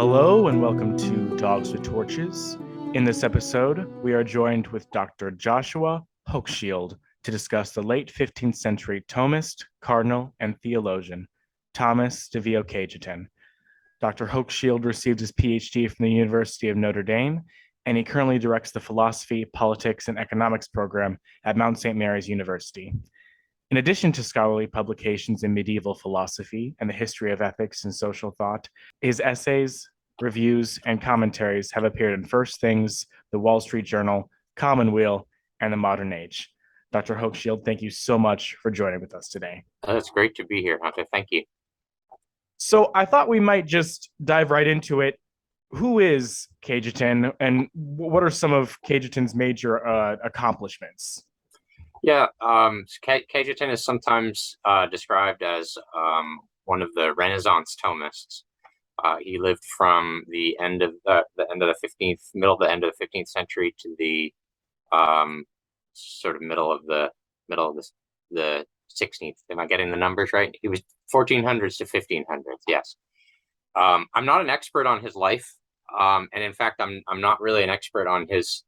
Hello and welcome to Dogs with Torches. In this episode, we are joined with Dr. Joshua Hochschild to discuss the late 15th century Thomist, Cardinal, and theologian Thomas de Vio Cajetan. Dr. Hochschild received his PhD from the University of Notre Dame, and he currently directs the Philosophy, Politics, and Economics program at Mount St. Mary's University. In addition to scholarly publications in medieval philosophy and the history of ethics and social thought, his essays, reviews, and commentaries have appeared in First Things, the Wall Street Journal, Commonweal, and the Modern Age. Dr. Hochschild, thank you so much for joining with us today. It's great to be here, Hunter. Thank you. So I thought we might just dive right into it. Who is Cajetan, and what are some of Cajetan's major accomplishments? Yeah, Cajetan is sometimes described as one of the Renaissance Thomists. He lived from the end of the 15th, middle to end of the 15th century to the sort of middle of the 16th. Am I getting the numbers right? He was 1400s to 1500s. Yes. I'm not an expert on his life, and in fact, I'm not really an expert on his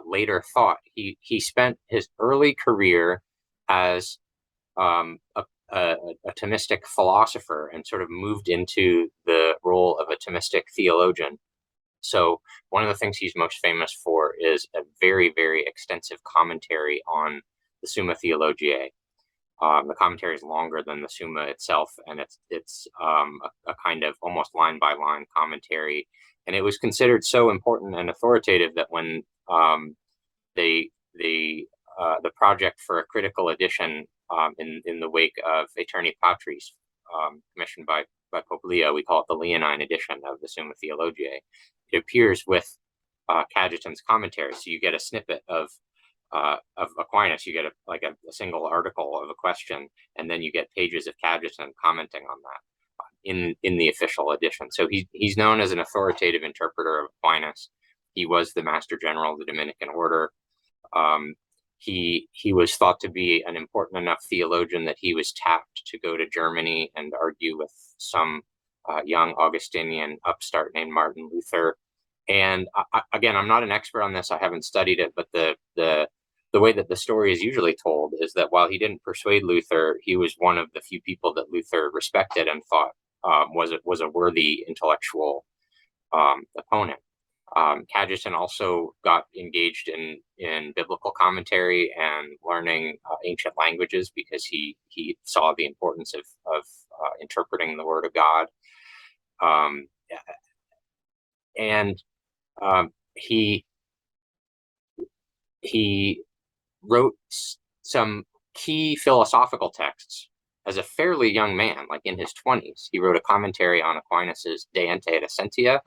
later thought. He spent his early career as a Thomistic philosopher and sort of moved into the role of a Thomistic theologian. So one of the things he's most famous for is a very, very extensive commentary on the Summa Theologiae. The commentary is longer than the Summa itself, and it's a kind of almost line by line commentary. And it was considered so important and authoritative that when the project for a critical edition in the wake of Aeterni Patris, commissioned by Pope Leo, we call it the Leonine edition of the Summa Theologiae. It appears with Cajetan's commentary, so you get a snippet of Aquinas. You get a single article of a question, and then you get pages of Cajetan commenting on that in the official edition. So he's known as an authoritative interpreter of Aquinas. He was the Master General of the Dominican Order. He was thought to be an important enough theologian that he was tapped to go to Germany and argue with some young Augustinian upstart named Martin Luther. And again, I'm not an expert on this. I haven't studied it, but the way that the story is usually told is that while he didn't persuade Luther, he was one of the few people that Luther respected and thought was a worthy intellectual opponent. Cajetan also got engaged in biblical commentary and learning ancient languages because he saw the importance of interpreting the Word of God. He wrote some key philosophical texts as a fairly young man, like in his 20s. He wrote a commentary on Aquinas's De Ente et Essentia.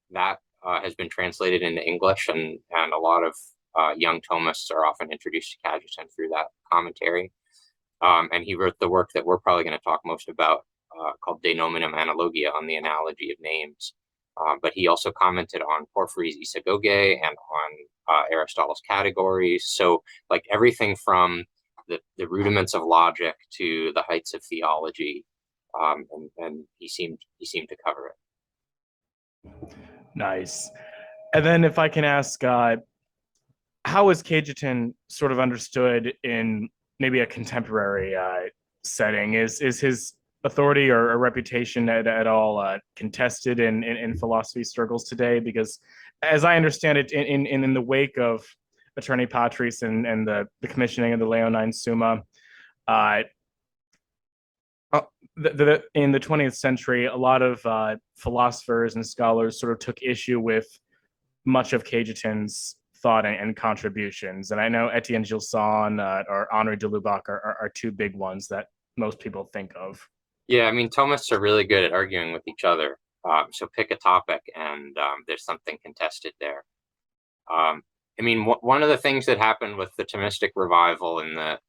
That has been translated into English, and a lot of young Thomists are often introduced to Cajetan through that commentary. And he wrote the work that we're probably going to talk most about, called De Nominum Analogia, on the analogy of names. But he also commented on Porphyry's Isagoge and on Aristotle's categories. So like everything from the rudiments of logic to the heights of theology, and he seemed to cover it. Nice. And then if I can ask, how is Cajetan sort of understood in maybe a contemporary setting? Is his authority or reputation at all contested in philosophy circles today? Because as I understand it, in the wake of Aeterni Patris and the commissioning of the Leonine Summa, in the 20th century, a lot of philosophers and scholars sort of took issue with much of Cajetan's thought and contributions. And I know Etienne Gilson or Henri de Lubac are two big ones that most people think of. Yeah, I mean, Thomists are really good at arguing with each other. So pick a topic and there's something contested there. I mean, one of the things that happened with the Thomistic revival in the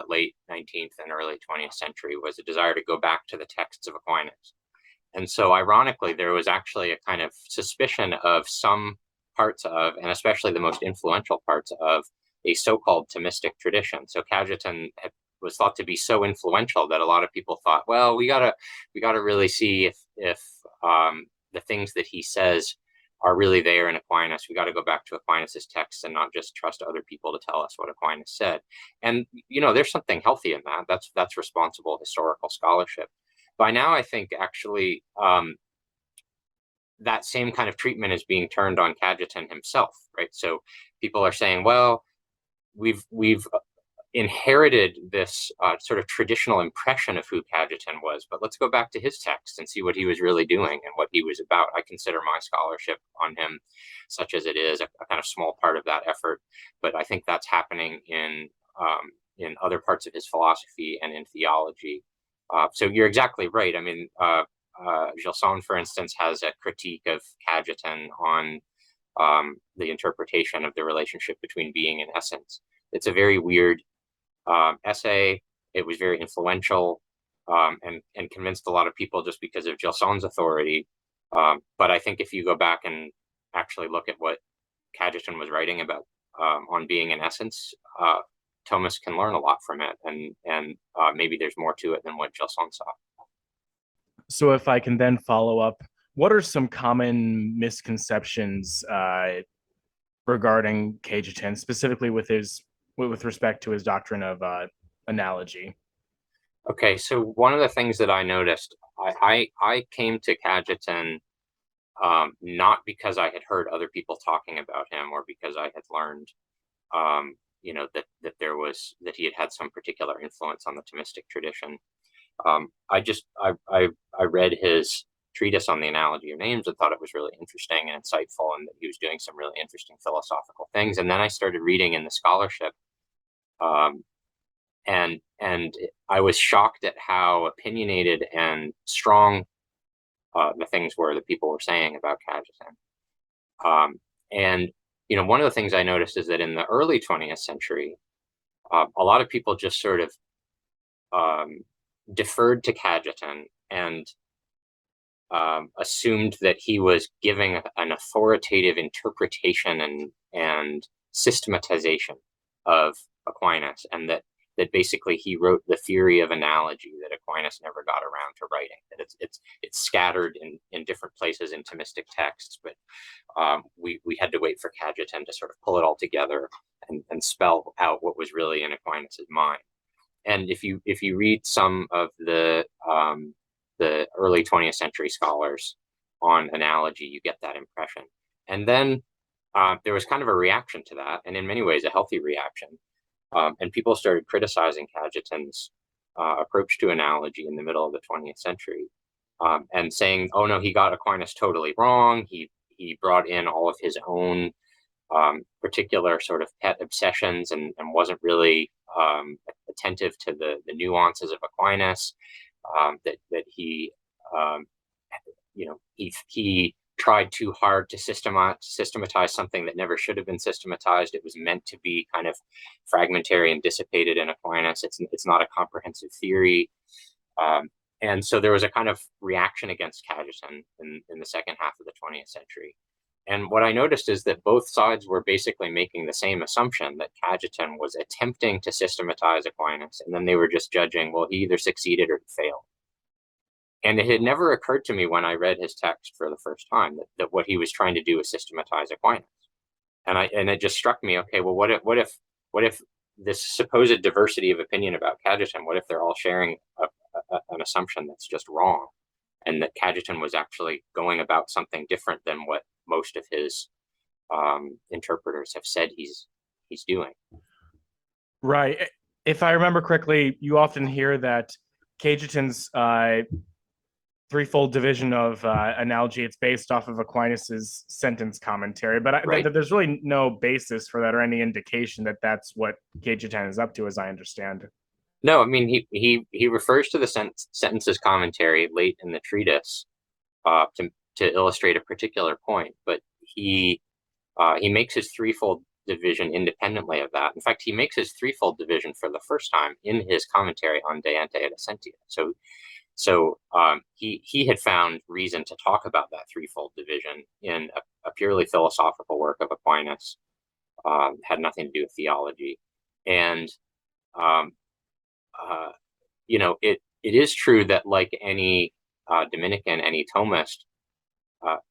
late 19th and early 20th century was a desire to go back to the texts of Aquinas. And so ironically, there was actually a kind of suspicion of some parts of, and especially the most influential parts of, a so-called Thomistic tradition. So Cajetan was thought to be so influential that a lot of people thought, well, we gotta really see if the things that he says are really there in Aquinas. We got to go back to Aquinas's texts and not just trust other people to tell us what Aquinas said. And there's something healthy in that. That's responsible historical scholarship. By now, I think actually that same kind of treatment is being turned on Cajetan himself, right? So people are saying, well, we've inherited this sort of traditional impression of who Cajetan was, but let's go back to his text and see what he was really doing and what he was about. I consider my scholarship on him, such as it is, a kind of small part of that effort, but I think that's happening in other parts of his philosophy and in theology. So you're exactly right. I mean, Gilson, for instance, has a critique of Cajetan on the interpretation of the relationship between being and essence. It's a very weird essay. It was very influential and convinced a lot of people just because of Gilson's authority. But I think if you go back and actually look at what Cajetan was writing about on being and essence, Thomas can learn a lot from it, and maybe there's more to it than what Gilson saw. So if I can then follow up, what are some common misconceptions regarding Cajetan, specifically with respect to his doctrine of analogy? Okay, so one of the things that I noticed, I came to Cajetan not because I had heard other people talking about him or because I had learned, that he had some particular influence on the Thomistic tradition. I read his treatise on the analogy of names and thought it was really interesting and insightful, and that he was doing some really interesting philosophical things. And then I started reading in the scholarship, and I was shocked at how opinionated and strong the things were that people were saying about Cajetan. And one of the things I noticed is that in the early 20th century, a lot of people just sort of deferred to Cajetan and assumed that he was giving an authoritative interpretation and systematization of Aquinas, and that basically he wrote the theory of analogy that Aquinas never got around to writing. That it's scattered in different places in Thomistic texts, but we had to wait for Cajetan to sort of pull it all together and spell out what was really in Aquinas's mind. And if you read some of the early 20th century scholars on analogy, you get that impression. And then there was kind of a reaction to that, and in many ways a healthy reaction. And people started criticizing Cajetan's approach to analogy in the middle of the 20th century, and saying, "Oh no, he got Aquinas totally wrong. He brought in all of his own particular sort of pet obsessions and wasn't really attentive to the nuances of Aquinas. That he he tried too hard to systematize something that never should have been systematized. It was meant to be kind of fragmentary and dissipated in Aquinas. It's not a comprehensive theory." And so there was a kind of reaction against Cajetan in the second half of the 20th century. And what I noticed is that both sides were basically making the same assumption, that Cajetan was attempting to systematize Aquinas, and then they were just judging, well, he either succeeded or he failed. And it had never occurred to me when I read his text for the first time that what he was trying to do is systematize Aquinas. And it just struck me, okay, well, what if this supposed diversity of opinion about Cajetan, what if they're all sharing an assumption that's just wrong, and that Cajetan was actually going about something different than what most of his interpreters have said he's doing. Right. If I remember correctly, you often hear that Cajetan's threefold division of analogy, it's based off of Aquinas's sentence commentary, but Right. there's really no basis for that or any indication that that's what Cajetan is up to, as I understand. No, I mean, he refers to the sentences commentary late in the treatise to illustrate a particular point, but he makes his threefold division independently of that. In fact, he makes his threefold division for the first time in his commentary on De Ante et Essentia. So he had found reason to talk about that threefold division in a purely philosophical work of Aquinas, had nothing to do with theology. And it is true that, like any Dominican, any Thomist,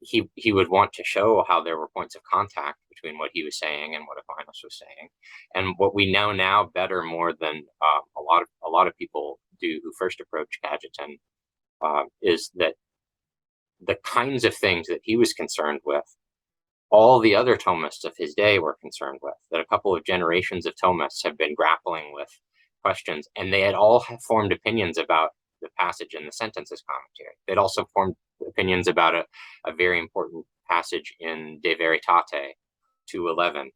he would want to show how there were points of contact between what he was saying and what Aquinas was saying. And what we know now better more than a lot of people do who first approach Cajetan is that the kinds of things that he was concerned with, all the other Thomists of his day were concerned with, that a couple of generations of Thomists have been grappling with questions, and they had all formed opinions about the passage in the Sentences commentary. They'd also formed opinions about a very important passage in De Veritate 2:11.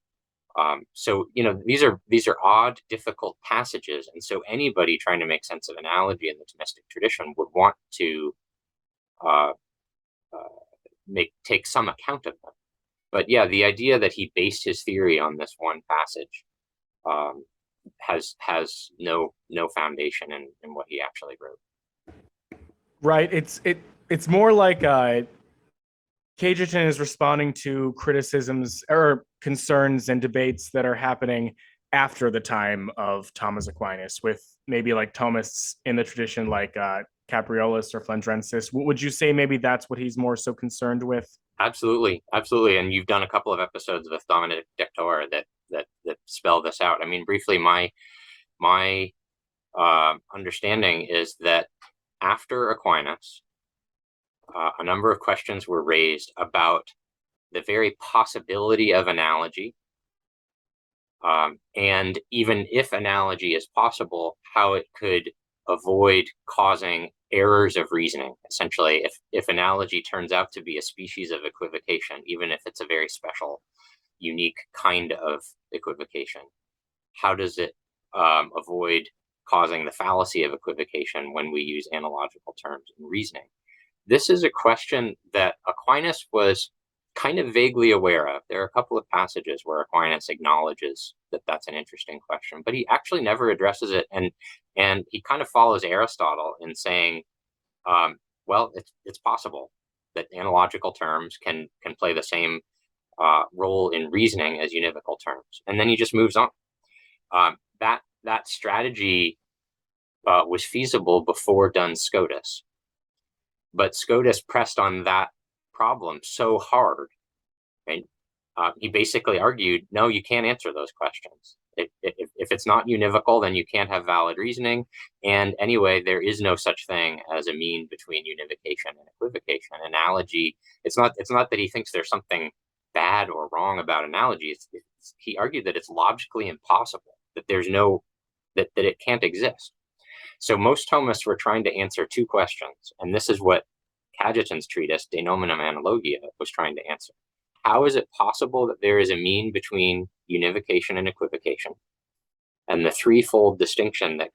So, these are odd, difficult passages, and so anybody trying to make sense of analogy in the Thomistic tradition would want to uh, take some account of them. But yeah, the idea that he based his theory on this one passage has no foundation in what he actually wrote. Right. It's more like Cajetan is responding to criticisms or concerns and debates that are happening after the time of Thomas Aquinas, with maybe like Thomists in the tradition like Capriolus or Flendrensis. Would you say maybe that's what he's more so concerned with? Absolutely, absolutely. And you've done a couple of episodes with Dominic Dector that spell this out. I mean, briefly, my understanding is that after Aquinas, a number of questions were raised about the very possibility of analogy, and even if analogy is possible, how it could avoid causing errors of reasoning. Essentially, if analogy turns out to be a species of equivocation, even if it's a very special, unique kind of equivocation, how does it avoid causing the fallacy of equivocation when we use analogical terms in reasoning? This is a question that Aquinas was kind of vaguely aware of. There are a couple of passages where Aquinas acknowledges that that's an interesting question, but he actually never addresses it. And he kind of follows Aristotle in saying, well, it's possible that analogical terms can play the same role in reasoning as univocal terms. And then he just moves on. That strategy was feasible before Duns Scotus. But Scotus pressed on that problem so hard, right? He basically argued, no, you can't answer those questions. If it's not univocal, then you can't have valid reasoning. And anyway, there is no such thing as a mean between univocation and equivocation. Analogy, it's not that he thinks there's something bad or wrong about analogy. He argued that it's logically impossible, that there's that it can't exist. So most Thomists were trying to answer two questions, and this is what Cajetan's treatise, De Nominum Analogia, was trying to answer. How is it possible that there is a mean between univocation and equivocation? And the threefold distinction that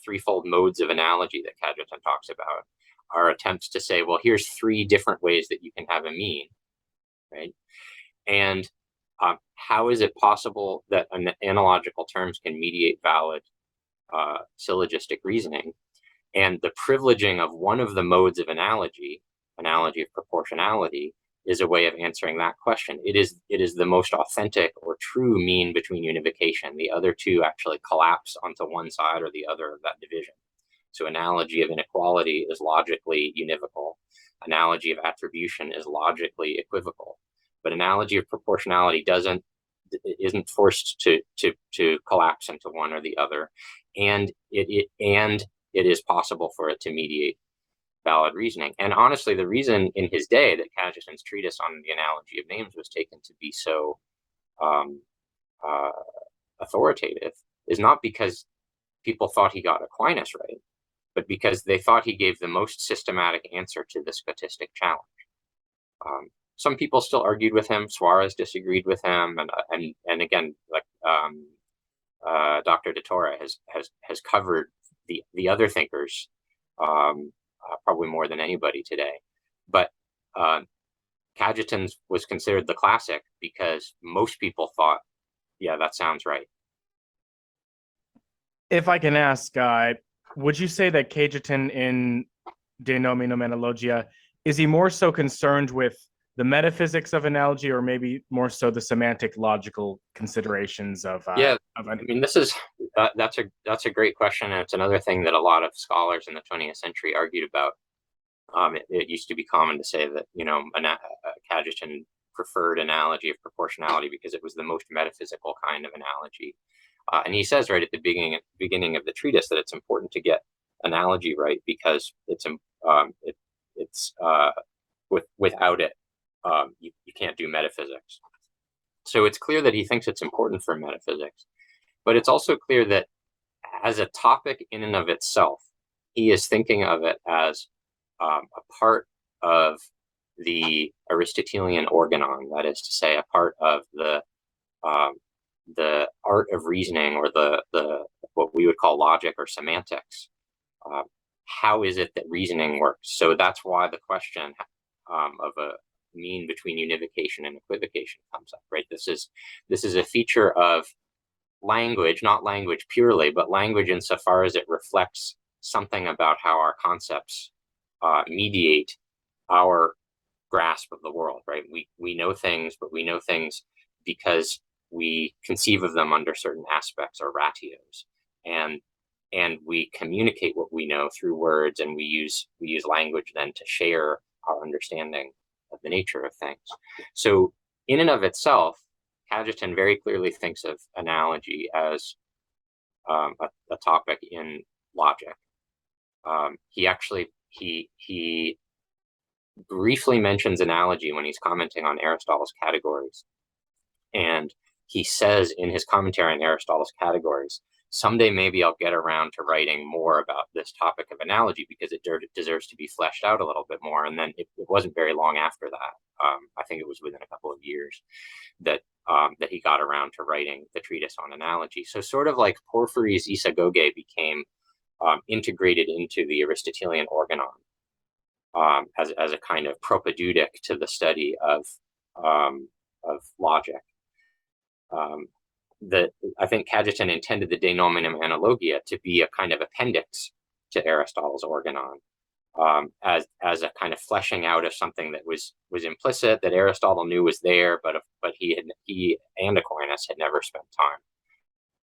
threefold modes of analogy that Cajetan talks about are attempts to say, well, here's three different ways that you can have a mean, right? And how is it possible that analogical terms can mediate valid syllogistic reasoning? And the privileging of one of the modes of analogy of proportionality, is a way of answering that question. It is the most authentic or true mean between univocation. The other two actually collapse onto one side or the other of that division. So analogy of inequality is logically univocal. Analogy of attribution is logically equivocal. But analogy of proportionality isn't forced to collapse into one or the other. And it is possible for it to mediate valid reasoning. And honestly, the reason in his day that Cajetan's treatise on the analogy of names was taken to be so authoritative is not because people thought he got Aquinas right, but because they thought he gave the most systematic answer to the Scotistic challenge. Some people still argued with him. Suarez disagreed with him, and again, like Dr. de Torre has covered the other thinkers probably more than anybody today. But Cajetan's was considered the classic because most people thought, yeah, that sounds right. If I can ask, would you say that Cajetan in De Nominum Analogia, is he more so concerned with the metaphysics of analogy, or maybe more so the semantic logical considerations of I mean, this is that's a great question, and it's another thing that a lot of scholars in the 20th century argued about. It used to be common to say that, Cajetan preferred analogy of proportionality because it was the most metaphysical kind of analogy. And he says right at the beginning of the treatise that it's important to get analogy right because without it, you can't do metaphysics. So it's clear that he thinks it's important for metaphysics, but it's also clear that as a topic in and of itself, he is thinking of it as a part of the Aristotelian organon, that is to say, a part of the art of reasoning, or the what we would call logic or semantics. How is it that reasoning works? So that's why the question of a mean between univocation and equivocation comes up, right? This is a feature of language, not language purely, but language insofar as it reflects something about how our concepts mediate our grasp of the world, right? We know things, but we know things because we conceive of them under certain aspects or ratios, and we communicate what we know through words, and we use language then to share our understanding of the nature of things. So in and of itself, Cajetan very clearly thinks of analogy as a topic in logic. He briefly mentions analogy when he's commenting on Aristotle's categories. And he says in his commentary on Aristotle's categories, someday maybe I'll get around to writing more about this topic of analogy because it deserves to be fleshed out a little bit more. And then it wasn't very long after that. I think it was within a couple of years that he got around to writing the treatise on analogy. So sort of like Porphyry's isagoge became integrated into the Aristotelian organon as a kind of propedeutic to the study of logic. I think Cajetan intended the De Nominum Analogia to be a kind of appendix to Aristotle's organon, as a kind of fleshing out of something that was implicit, that Aristotle knew was there, but he and Aquinas had never spent time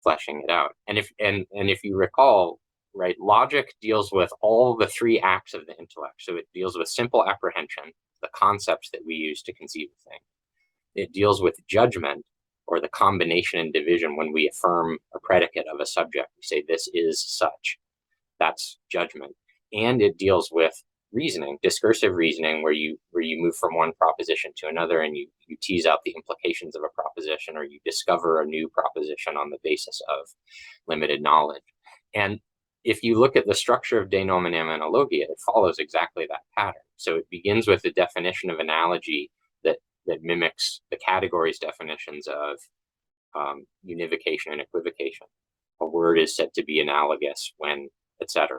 fleshing it out. And if you recall, right, logic deals with all the three acts of the intellect. So it deals with simple apprehension, the concepts that we use to conceive of things. It deals with judgment, or the combination and division when we affirm a predicate of a subject. We say this is such. That's judgment. And it deals with reasoning, discursive reasoning, where you move from one proposition to another and you tease out the implications of a proposition, or you discover a new proposition on the basis of limited knowledge. And if you look at the structure of De Nominam Analogia, it follows exactly that pattern. So it begins with the definition of analogy that mimics the categories definitions of univocation and equivocation. A word is said to be analogous when, etc.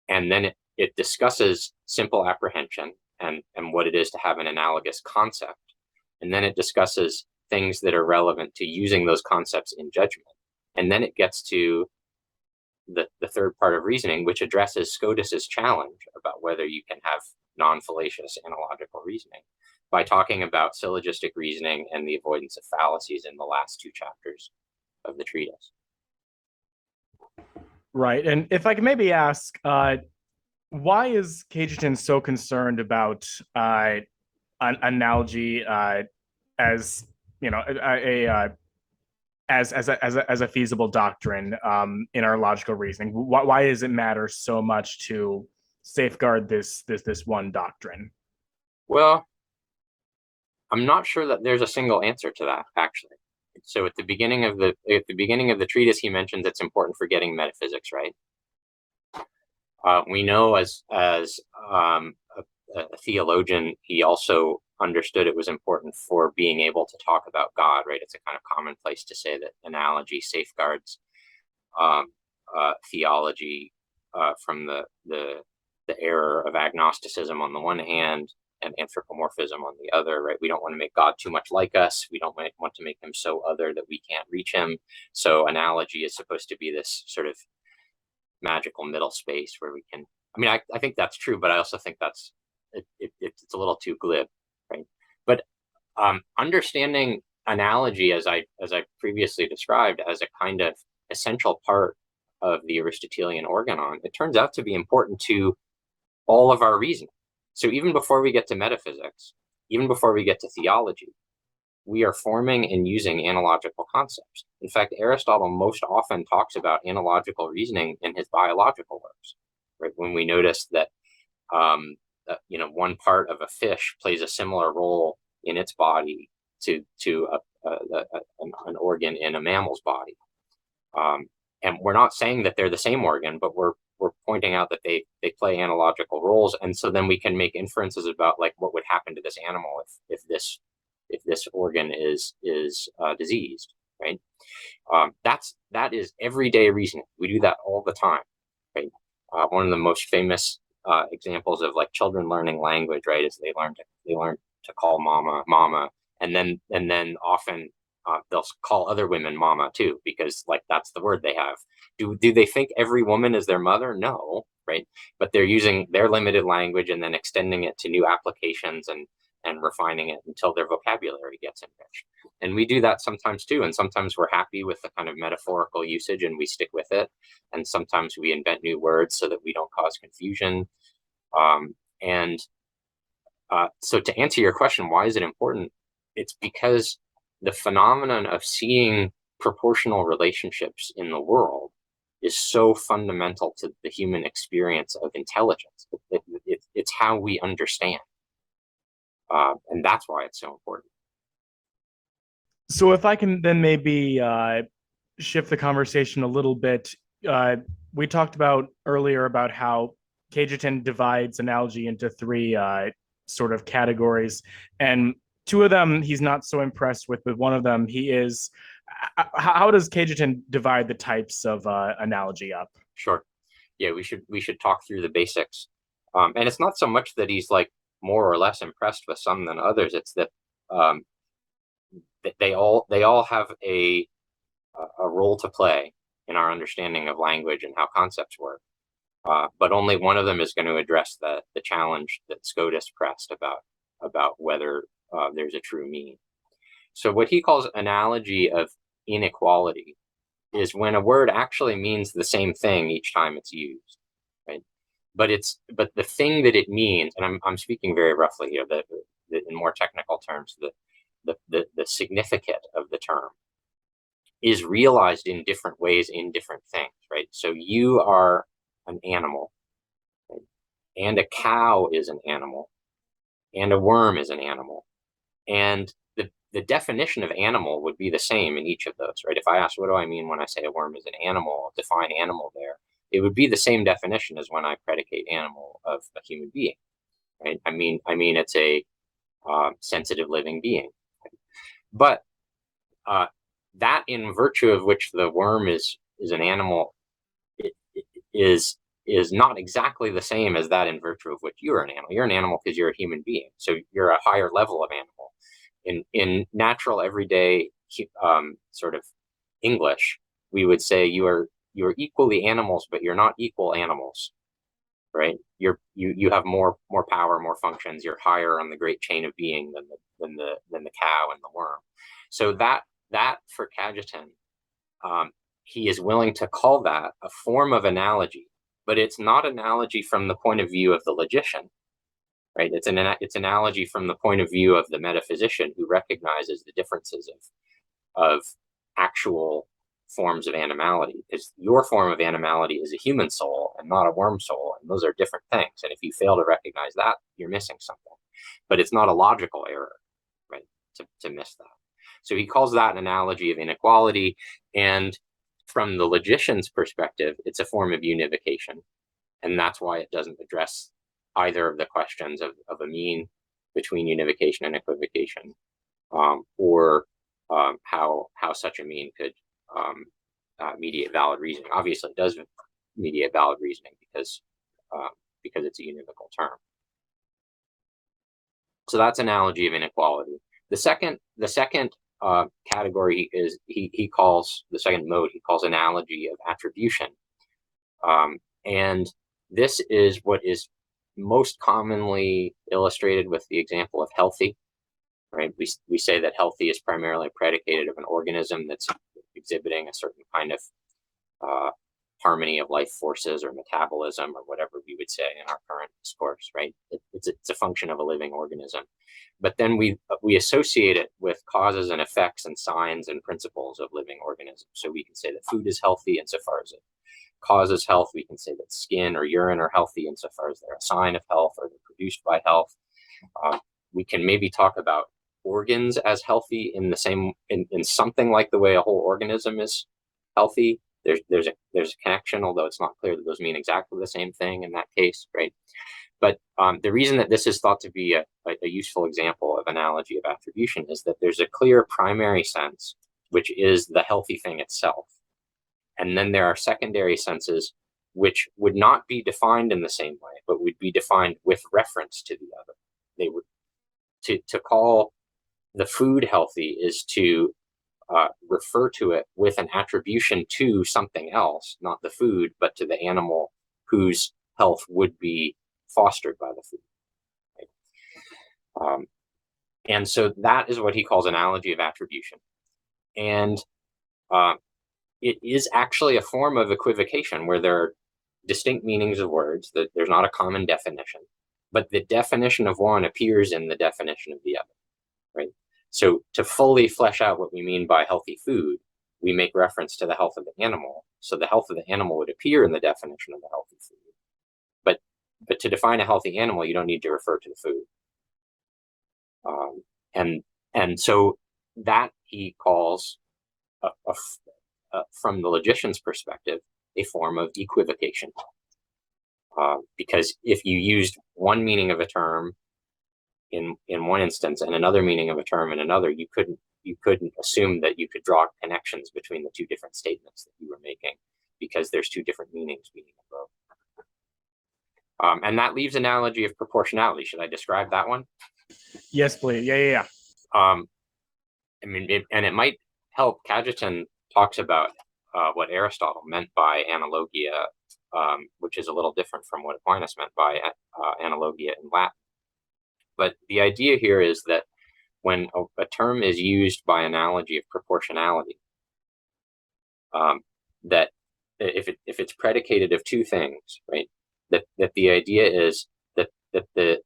And then it discusses simple apprehension and what it is to have an analogous concept. And then it discusses things that are relevant to using those concepts in judgment. And then it gets to the third part of reasoning, which addresses Scotus's challenge about whether you can have non-fallacious analogical reasoning, by talking about syllogistic reasoning and the avoidance of fallacies in the last two chapters of the treatise. Right. And if I can maybe ask, why is Cajetan so concerned about an analogy as as a feasible doctrine in our logical reasoning? Why does it matter so much to safeguard this one doctrine? Well, I'm not sure that there's a single answer to that, actually. So at the beginning of the treatise, he mentions it's important for getting metaphysics right. We know as a theologian, he also understood it was important for being able to talk about God, right? It's a kind of commonplace to say that analogy safeguards theology from the error of agnosticism on the one hand and anthropomorphism on the other, right? We don't want to make God too much like us. We don't want to make him so other that we can't reach him. So analogy is supposed to be this sort of magical middle space where we can, I think that's true, but I also think it's a little too glib, right? But understanding analogy, as I previously described, as a kind of essential part of the Aristotelian organon, it turns out to be important to all of our reasoning. So even before we get to metaphysics, even before we get to theology, we are forming and using analogical concepts. In fact, Aristotle most often talks about analogical reasoning in his biological works, right? When we notice that, one part of a fish plays a similar role in its body to an organ in a mammal's body. And we're not saying that they're the same organ, but we're pointing out that they play analogical roles. And so then we can make inferences about like what would happen to this animal if this organ is diseased, right? That is everyday reasoning. We do that all the time, right? One of the most famous examples of like children learning language, right, is they learn to call mama mama, and then often they'll call other women mama too, because like that's the word they have. Do they think every woman is their mother? No, right? But they're using their limited language and then extending it to new applications and refining it until their vocabulary gets enriched. And we do that sometimes too. And sometimes we're happy with the kind of metaphorical usage and we stick with it. And sometimes we invent new words so that we don't cause confusion. So to answer your question, why is it important? It's because the phenomenon of seeing proportional relationships in the world is so fundamental to the human experience of intelligence. It's how we understand. And that's why it's so important. So if I can then maybe shift the conversation a little bit, we talked about earlier about how Cajetan divides analogy into three sort of categories, and two of them he's not so impressed with, but one of them he is. How does Cajetan divide the types of analogy up? Sure. Yeah, we should talk through the basics. And it's not so much that he's like more or less impressed with some than others. It's that they all have a role to play in our understanding of language and how concepts work. But only one of them is going to address the challenge that Scotus pressed about whether there's a true mean. So what he calls analogy of inequality is when a word actually means the same thing each time it's used, right? But the thing that it means, and I'm speaking very roughly here, in more technical terms, the significance of the term is realized in different ways in different things, right? So you are an animal, right? And a cow is an animal, and a worm is an animal, and the definition of animal would be the same in each of those, right? If I ask, what do I mean when I say a worm is an animal, define animal there, it would be the same definition as when I predicate animal of a human being, right? I mean it's a sensitive living being, right? But that in virtue of which the worm is an animal is not exactly the same as that in virtue of which you're an animal. You're an animal because you're a human being, so you're a higher level of animal. In natural everyday sort of English, we would say you are equally animals, but you're not equal animals, right? You have more power, more functions. You're higher on the great chain of being than the cow and the worm. So that for Cajetan, he is willing to call that a form of analogy, but it's not analogy from the point of view of the logician. Right? It's analogy from the point of view of the metaphysician who recognizes the differences of actual forms of animality. Because your form of animality is a human soul and not a worm soul, and those are different things. And if you fail to recognize that, you're missing something. But it's not a logical error, right? To miss that. So he calls that an analogy of inequality, and from the logician's perspective, it's a form of univocation, and that's why it doesn't address either of the questions of a mean between univocation and equivocation, or how such a mean could mediate valid reasoning. Obviously, it does mediate valid reasoning because it's a univocal term. So that's analogy of inequality. The second category is he calls the second mode. He calls analogy of attribution, and this is what is most commonly illustrated with the example of healthy, right? We say that healthy is primarily predicated of an organism that's exhibiting a certain kind of harmony of life forces or metabolism or whatever we would say in our current discourse, right? It's a function of a living organism. But then we associate it with causes and effects and signs and principles of living organisms. So we can say that food is healthy insofar as it causes health. We can say that skin or urine are healthy insofar as they're a sign of health or they're produced by health. We can maybe talk about organs as healthy in the same in something like the way a whole organism is healthy. There's a connection, although it's not clear that those mean exactly the same thing in that case, right? But the reason that this is thought to be a useful example of analogy of attribution is that there's a clear primary sense, which is the healthy thing itself. And then there are secondary senses which would not be defined in the same way, but would be defined with reference to the other. They would to call the food healthy is to refer to it with an attribution to something else, not the food, but to the animal whose health would be fostered by the food. Right? And so that is what he calls analogy of attribution. And it is actually a form of equivocation where there are distinct meanings of words, that there's not a common definition, but the definition of one appears in the definition of the other, right? So to fully flesh out what we mean by healthy food, we make reference to the health of the animal. So the health of the animal would appear in the definition of the healthy food. But to define a healthy animal, you don't need to refer to the food. And so that he calls, from the logician's perspective, a form of equivocation. Because if you used one meaning of a term in one instance and another meaning of a term in another, you couldn't assume that you could draw connections between the two different statements that you were making, because there's two different meanings being invoked. And that leaves analogy of proportionality. Should I describe that one? Yes, please. Yeah. I mean, it might help. Cajetan talks about what Aristotle meant by analogia, which is a little different from what Aquinas meant by analogia in Latin. But the idea here is that when a term is used by analogy of proportionality, that if it's predicated of two things, right? That the idea is that the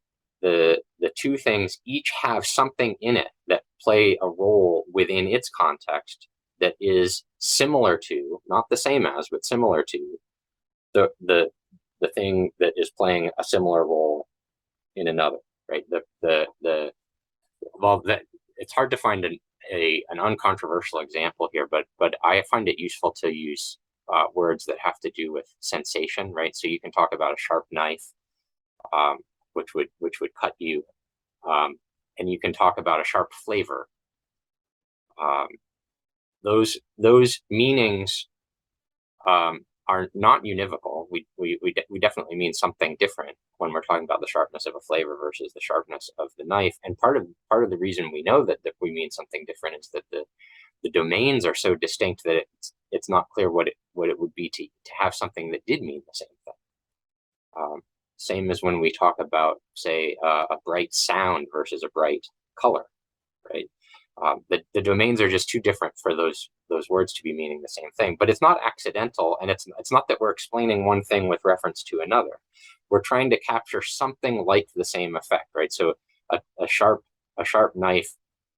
two things each have something in it that play a role within its context that is similar to, not the same as, but similar to the thing that is playing a similar role in another, right? It's hard to find an uncontroversial example here, but I find it useful to use words that have to do with sensation, right? So you can talk about a sharp knife, which would cut you, and you can talk about a sharp flavor. Those meanings are not univocal. We definitely mean something different when we're talking about the sharpness of a flavor versus the sharpness of the knife. And part of the reason we know that we mean something different is that the domains are so distinct that it's not clear what it would be to have something that did mean the same thing. Same as when we talk about, say, a bright sound versus a bright color, right? The domains are just too different for those words to be meaning the same thing. But it's not accidental, and it's not that we're explaining one thing with reference to another. We're trying to capture something like the same effect, right? So a sharp knife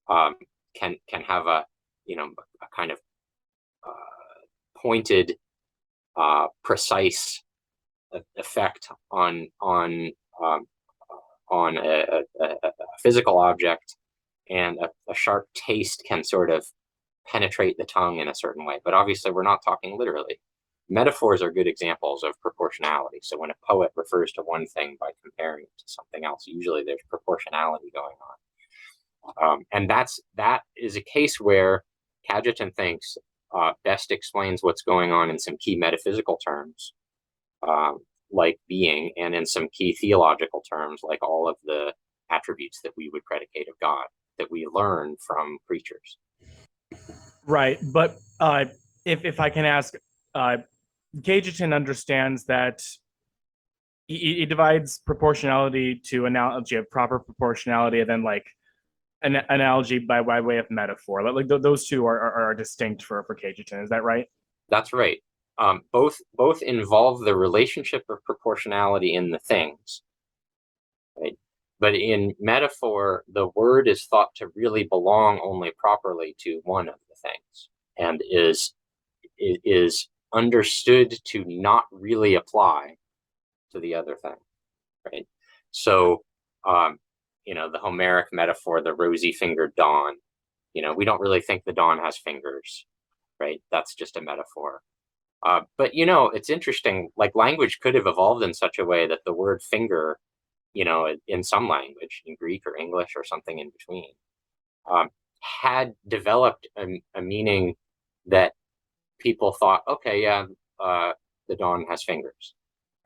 can have a kind of pointed, precise effect on a physical object, and a sharp taste can sort of penetrate the tongue in a certain way. But obviously, we're not talking literally. Metaphors are good examples of proportionality. So when a poet refers to one thing by comparing it to something else, usually there's proportionality going on. And that is a case where Cajetan thinks best explains what's going on in some key metaphysical terms, like being, and in some key theological terms, like all of the attributes that we would predicate of God, that we learn from preachers. Right. But if I can ask, Cajetan understands that he divides proportionality to analogy of proper proportionality, and then like an analogy by way of metaphor. Like those two are distinct for Cajetan. Is that right? That's right. both involve the relationship of proportionality in the things, right? But in metaphor, the word is thought to really belong only properly to one of the things, and is understood to not really apply to the other thing, right? So, the Homeric metaphor, the rosy-fingered dawn, we don't really think the dawn has fingers, right? That's just a metaphor. But it's interesting, like language could have evolved in such a way that the word finger, in some language, in Greek or English or something in between, had developed a meaning that people thought, okay, yeah, the dawn has fingers,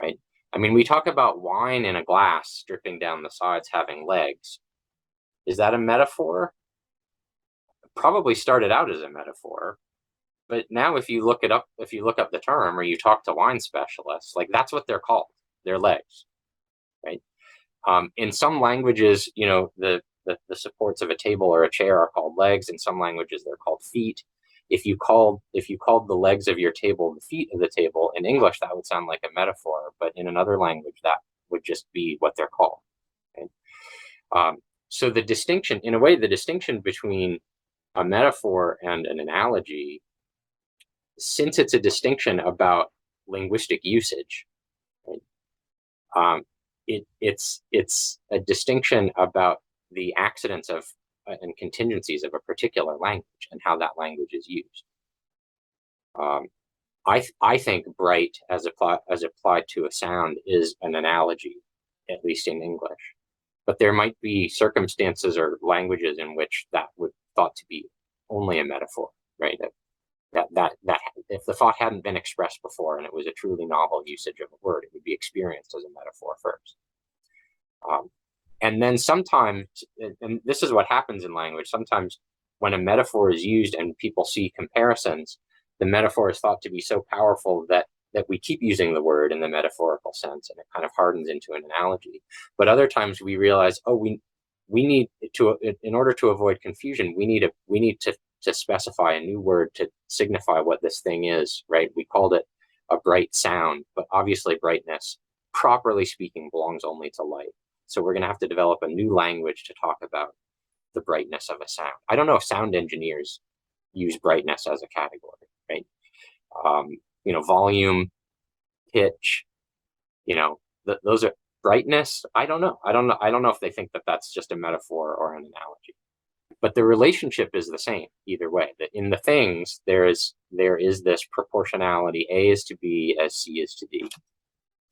right? I mean, we talk about wine in a glass dripping down the sides having legs. Is that a metaphor? It probably started out as a metaphor, but now if you look up the term or you talk to wine specialists, like that's what they're called, their legs, right? In some languages, the supports of a table or a chair are called legs. In some languages, they're called feet. If you called the legs of your table the feet of the table, in English that would sound like a metaphor, but in another language that would just be what they're called. Okay? So the distinction between a metaphor and an analogy, since it's a distinction about linguistic usage, right? It's a distinction about the accidents of and contingencies of a particular language and how that language is used. I think bright as applied to a sound is an analogy, at least in English. But there might be circumstances or languages in which that would thought to be only a metaphor, right? That if the thought hadn't been expressed before and it was a truly novel usage of a word, it would be experienced as a metaphor first. And then sometimes, and this is what happens in language, sometimes when a metaphor is used and people see comparisons, the metaphor is thought to be so powerful that we keep using the word in the metaphorical sense, and it kind of hardens into an analogy. But other times we realize, we need to, in order to avoid confusion, we need to specify a new word to signify what this thing is, right? We called it a bright sound, but obviously brightness, properly speaking, belongs only to light. So we're going to have to develop a new language to talk about the brightness of a sound. I don't know if sound engineers use brightness as a category, right? Volume, pitch, those are brightness. I don't know if they think that that's just a metaphor or an analogy. But the relationship is the same either way. That in the things there is this proportionality. A is to B as C is to D.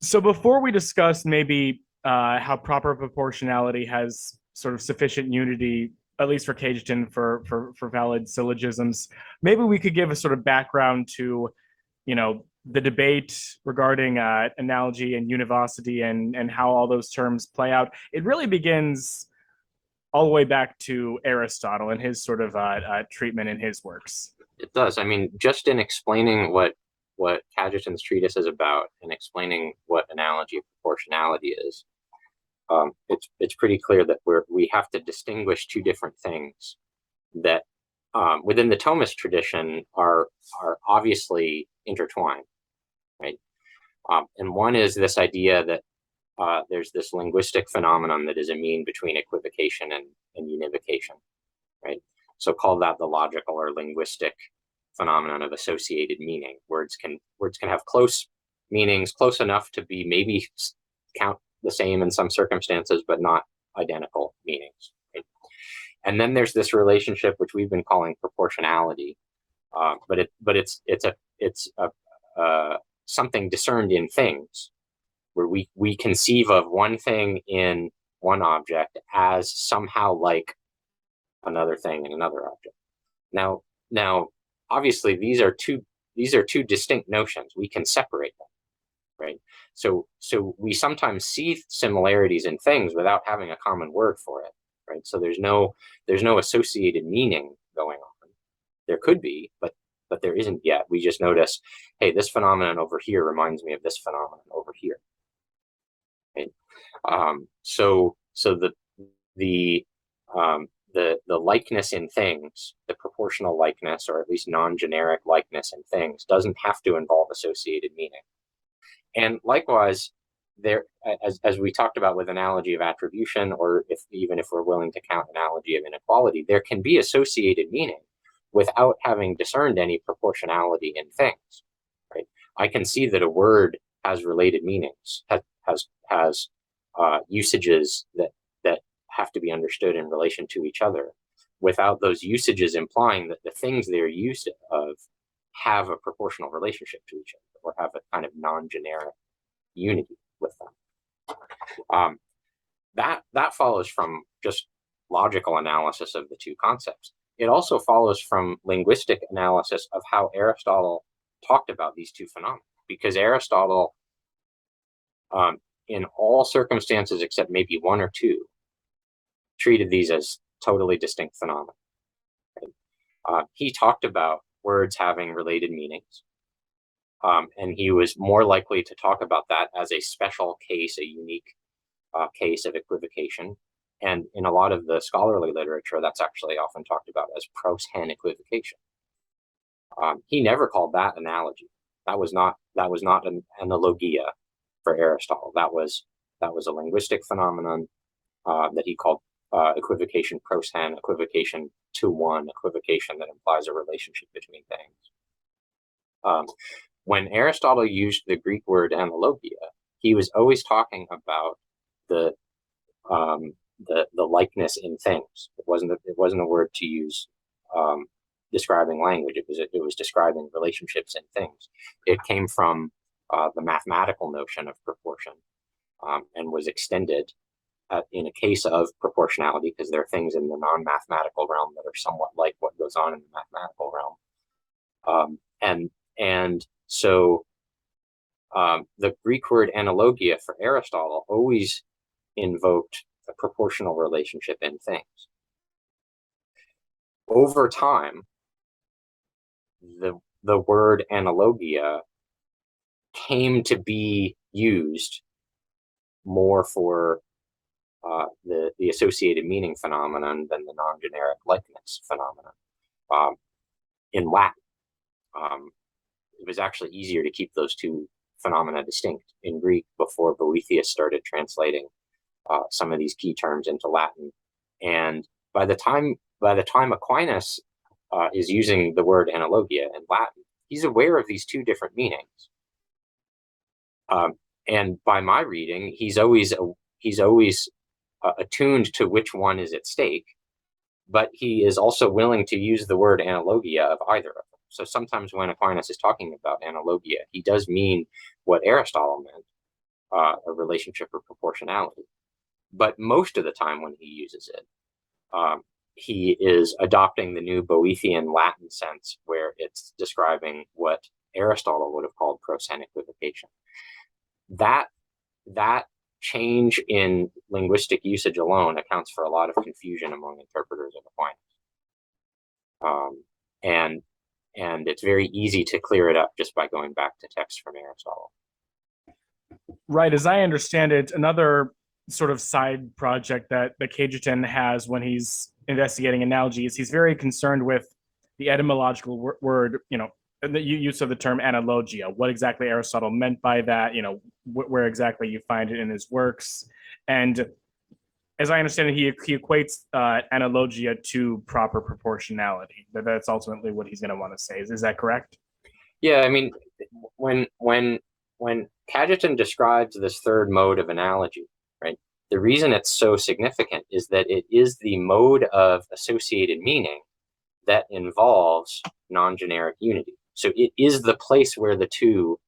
So before we discuss maybe how proper proportionality has sort of sufficient unity, at least for Cajetan, for valid syllogisms, maybe we could give a sort of background to, the debate regarding analogy and univocity and how all those terms play out. It really begins all the way back to Aristotle and his sort of treatment in his works. It does. I mean, just in explaining what Cajetan's treatise is about and explaining what analogy of proportionality is, it's pretty clear that we have to distinguish two different things that within the Thomist tradition are obviously intertwined, right? And one is this idea that there's this linguistic phenomenon that is a mean between equivocation and univocation, right? So call that the logical or linguistic phenomenon of associated meaning. Words can have close meanings, close enough to be maybe count the same in some circumstances, but not identical meanings. Right? And then there's this relationship which we've been calling proportionality, but it's something discerned in things, where we conceive of one thing in one object as somehow like another thing in another object. Now, obviously, these are two distinct notions. We can separate them, right? So we sometimes see similarities in things without having a common word for it, right? So there's no associated meaning going on. There could be, but there isn't yet. We just notice, hey, this phenomenon over here reminds me of this phenomenon over here. Right? So the the likeness in things, the proportional likeness, or at least non-generic likeness in things, doesn't have to involve associated meaning. And likewise, there, as we talked about with analogy of attribution, or even if we're willing to count analogy of inequality, there can be associated meaning without having discerned any proportionality in things. Right? I can see that a word has related meanings, has usages that have to be understood in relation to each other, without those usages implying that the things they're used of have a proportional relationship to each other, or have a kind of non-generic unity with them. That follows from just logical analysis of the two concepts. It also follows from linguistic analysis of how Aristotle talked about these two phenomena, because Aristotle, in all circumstances except maybe one or two, treated these as totally distinct phenomena. He talked about words having related meanings, and he was more likely to talk about that as a special case, a unique case of equivocation. And in a lot of the scholarly literature, that's actually often talked about as pros-hen equivocation. He never called that analogy. That was not an analogia for Aristotle. That was a linguistic phenomenon that he called equivocation pros-hen, equivocation to one, equivocation that implies a relationship between things. When Aristotle used the Greek word analogia, he was always talking about the likeness in things. It wasn't a word to use describing language. It was describing relationships in things. It came from the mathematical notion of proportion, and was extended in a case of proportionality, because there are things in the non-mathematical realm that are somewhat like what goes on in the mathematical realm. And so the Greek word analogia for Aristotle always invoked a proportional relationship in things. Over time, the word analogia came to be used more for the associated meaning phenomenon than the non-generic likeness phenomenon. In Latin, it was actually easier to keep those two phenomena distinct in Greek before Boethius started translating some of these key terms into Latin. And by the time Aquinas is using the word analogia in Latin, he's aware of these two different meanings. And by my reading, he's always attuned to which one is at stake, but he is also willing to use the word analogia of either of them. So sometimes when Aquinas is talking about analogia, he does mean what Aristotle meant, a relationship or proportionality. But most of the time when he uses it, he is adopting the new Boethian Latin sense, where it's describing what Aristotle would have called pros-hen equivocation. That change in linguistic usage alone accounts for a lot of confusion among interpreters of Aquinas. And it's very easy to clear it up just by going back to texts from Aristotle. Right. As I understand it, another sort of side project that Cajetan has when he's investigating analogies, he's very concerned with the etymological word, the use of the term analogia, what exactly Aristotle meant by that, where exactly you find it in his works. And as I understand it, he equates analogia to proper proportionality. That's ultimately what he's going to want to say. Is that correct? Yeah, I mean, when Cajetan describes this third mode of analogy, right, the reason it's so significant is that it is the mode of associated meaning that involves non-generic unity. So it is the place where the two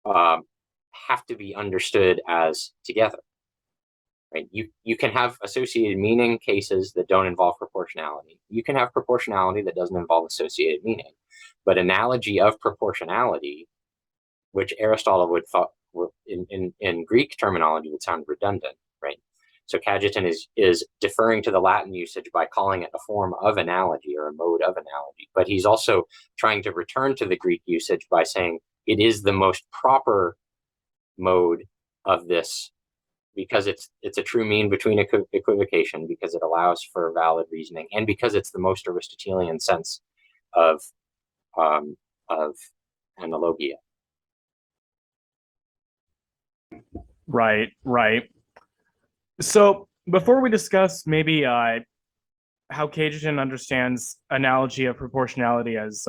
have to be understood as together. Right? You can have associated meaning cases that don't involve proportionality. You can have proportionality that doesn't involve associated meaning. But analogy of proportionality, which Aristotle would thought in Greek terminology would sound redundant, right? So Cajetan is deferring to the Latin usage by calling it a form of analogy or a mode of analogy. But he's also trying to return to the Greek usage by saying it is the most proper mode of this because it's a true mean between equivocation, because it allows for valid reasoning, and because it's the most Aristotelian sense of analogia. Right, right. So before we discuss maybe how Cajetan understands analogy of proportionality as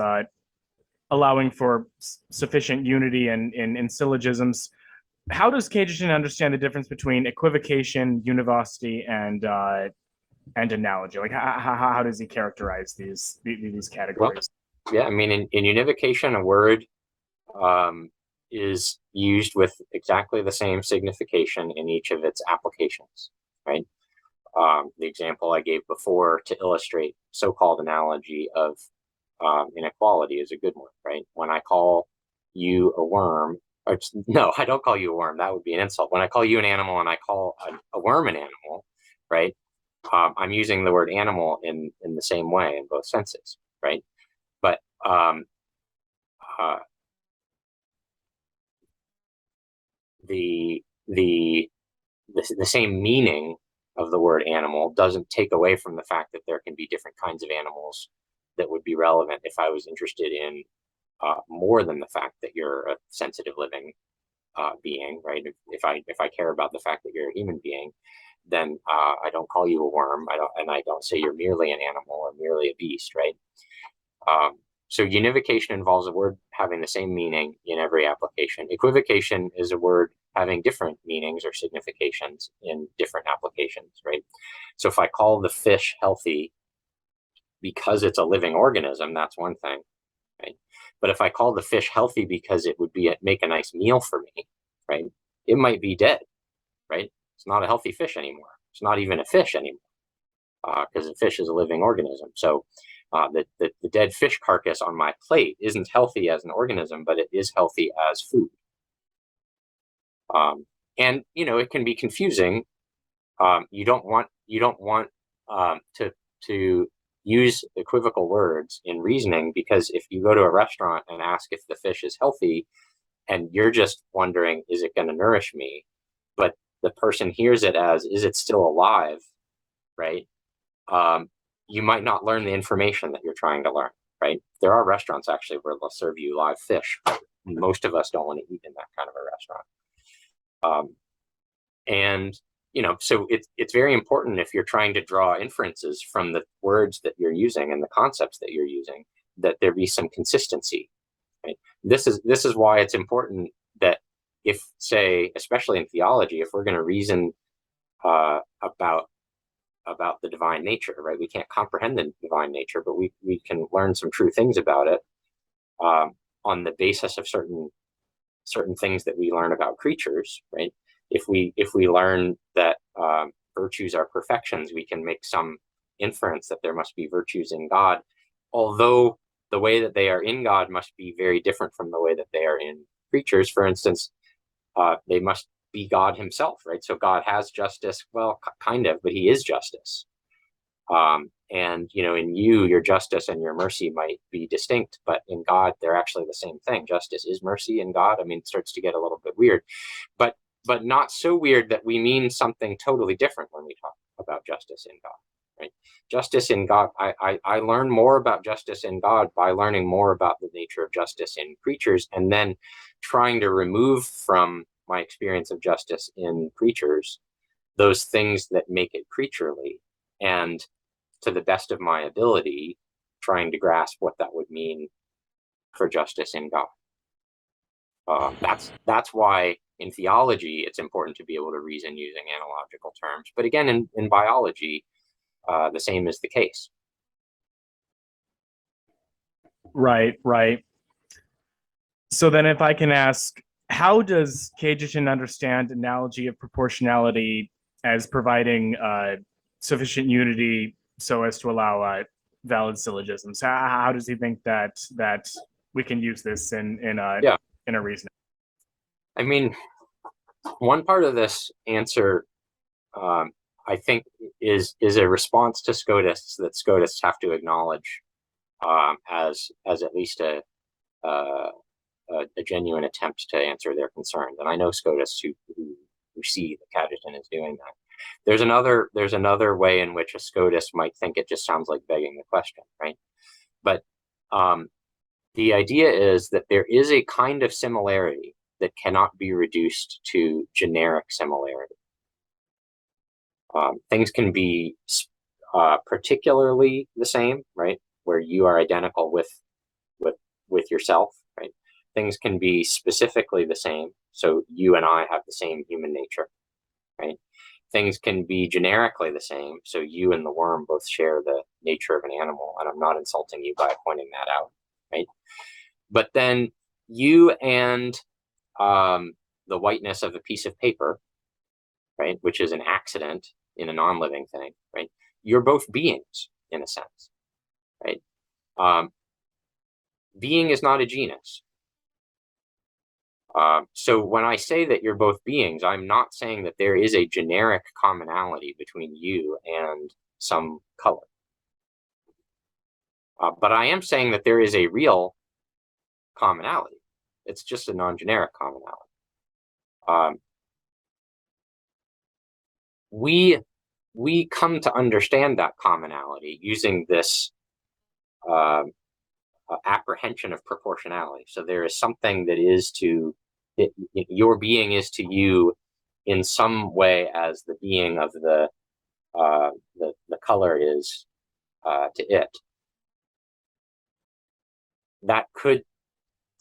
allowing for sufficient unity in syllogisms, how does Cajetan understand the difference between equivocation, univocity, and analogy? Like how does he characterize these categories? Well, yeah, I mean, in univocation, a word is used with exactly the same signification in each of its applications, right? The example I gave before to illustrate so-called analogy of inequality is a good one, right? When I call you a worm, or no, I don't call you a worm. That would be an insult. When I call you an animal and I call a worm an animal, right? I'm using the word animal in the same way in both senses, right? But the same meaning of the word animal doesn't take away from the fact that there can be different kinds of animals that would be relevant if I was interested in more than the fact that you're a sensitive living being, right? If I care about the fact that you're a human being, then I don't call you a worm. I don't say you're merely an animal or merely a beast, right? So univocation involves a word having the same meaning in every application. Equivocation is a word having different meanings or significations in different applications, right? So if I call the fish healthy because it's a living organism, that's one thing, right? But if I call the fish healthy because it would make a nice meal for me, right? It might be dead, right? It's not a healthy fish anymore. It's not even a fish anymore because a fish is a living organism. So the dead fish carcass on my plate isn't healthy as an organism, but it is healthy as food. And it can be confusing. You don't want to use equivocal words in reasoning, because if you go to a restaurant and ask if the fish is healthy, and you're just wondering, is it going to nourish me? But the person hears it as, is it still alive? Right? You might not learn the information that you're trying to learn, right? There are restaurants actually where they'll serve you live fish. Most of us don't want to eat in that kind of a restaurant. And so it's very important, if you're trying to draw inferences from the words that you're using and the concepts that you're using, that there be some consistency. Right? This is why it's important that if, say, especially in theology, if we're going to reason about the divine nature, right? We can't comprehend the divine nature, but we can learn some true things about it on the basis of certain things that we learn about creatures, right? If we learn that virtues are perfections, we can make some inference that there must be virtues in God, although the way that they are in God must be very different from the way that they are in creatures. For instance, they must be God himself, right? So God has justice, well, kind of, but he is justice. And in you, your justice and your mercy might be distinct, but in God, they're actually the same thing. Justice is mercy in God. I mean, it starts to get a little bit weird, but not so weird that we mean something totally different when we talk about justice in God, right? Justice in God, I learn more about justice in God by learning more about the nature of justice in creatures, and then trying to remove from my experience of justice in creatures those things that make it creaturely, and to the best of my ability, trying to grasp what that would mean for justice in God. That's why in theology it's important to be able to reason using analogical terms. But again, in biology, the same is the case. Right, right. So then, if I can ask, how does Cajetan understand analogy of proportionality as providing sufficient unity so as to allow valid syllogisms? How does he think that we can use this in a reasoning? I mean, one part of this answer, I think, is a response to Scotists that Scotists have to acknowledge as at least a genuine attempt to answer their concerns. And I know Scotists who who see that Cajetan is doing that. There's another way in which a Scotus might think it just sounds like begging the question, right? But the idea is that there is a kind of similarity that cannot be reduced to generic similarity. Things can be particularly the same, right? Where you are identical with yourself, right? Things can be specifically the same. So you and I have the same human nature, right? Things can be generically the same. So you and the worm both share the nature of an animal, and I'm not insulting you by pointing that out, right? But then you and the whiteness of a piece of paper, right, which is an accident in a non-living thing, right? You're both beings in a sense, right? Being is not a genus. So when I say that you're both beings, I'm not saying that there is a generic commonality between you and some color. But I am saying that there is a real commonality. It's just a non-generic commonality. We come to understand that commonality using this apprehension of proportionality. So there is something that is to your being is to you in some way as the being of the color is to it. That could